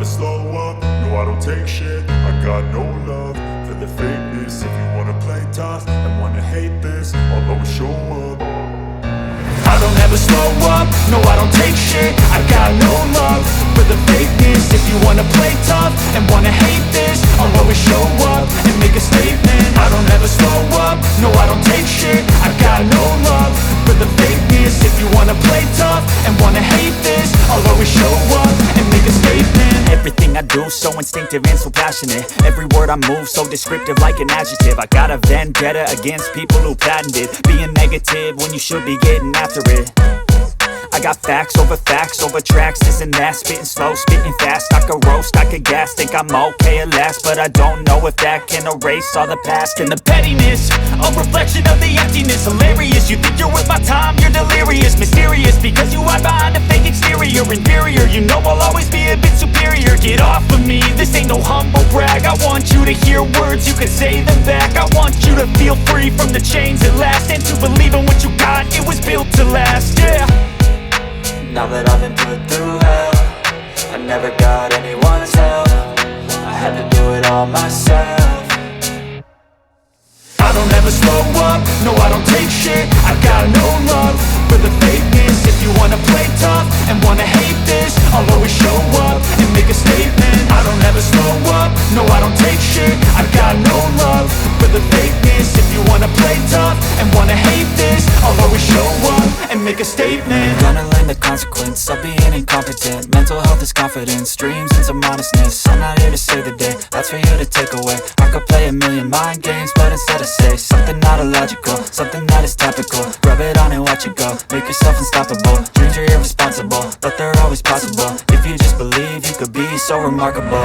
slow up, no I don't take shit. I got no love for the fakeness. If you wanna play tough and wanna hate this, I'll always show up. I don't ever slow up, no I don't take shit. I got no love for the fakeness. If you wanna play tough and wanna hate this, I'll always show up and make a statement. I don't ever slow up, no I don't take shit. I got no love for the fakeness. If you wanna play tough and wanna hate this, I'll always show up and make a statement. Everything I do so instinctive and so passionate. Every word I move so descriptive like an adjective. I got a vendetta against people who patented being negative when you should be getting after it. I got facts over tracks, this and that. Spitting slow, spitting fast. I could roast, I could gas. Think I'm okay at last, but I don't know if that can erase all the past. And the pettiness, a reflection of the emptiness. Hilarious, you think you're worth my time, you're delirious. Mysterious, because you hide behind a fake exterior. Inferior, you know I'll always be a bit superior. Get off of me, this ain't no humble brag. I want you to hear words, you can say them back. I want you to feel free from the chains at last, and to believe in what you got, it was built to last, yeah. Now that I've been put through hell, I never got anyone's help. I had to do it all myself. I don't ever slow up, no I don't take shit. I got no love for the fakeness. If you wanna play tough and wanna hate this, I'll always show up and make a statement. I don't ever slow up, no I don't take shit. I got no love for the fakeness. If you wanna play tough and wanna hate this, I'll always show up and make a statement. Gonna learn the consequence of being incompetent. Mental health is confidence, dreams and some honestness. I'm not here to save the day, that's for you to take away. I could play a million mind games, but instead I say something not illogical, something that is topical. Rub it on and watch it go, make yourself unstoppable. Dreams are irresponsible, but they're always possible. If you just believe, you could be so remarkable.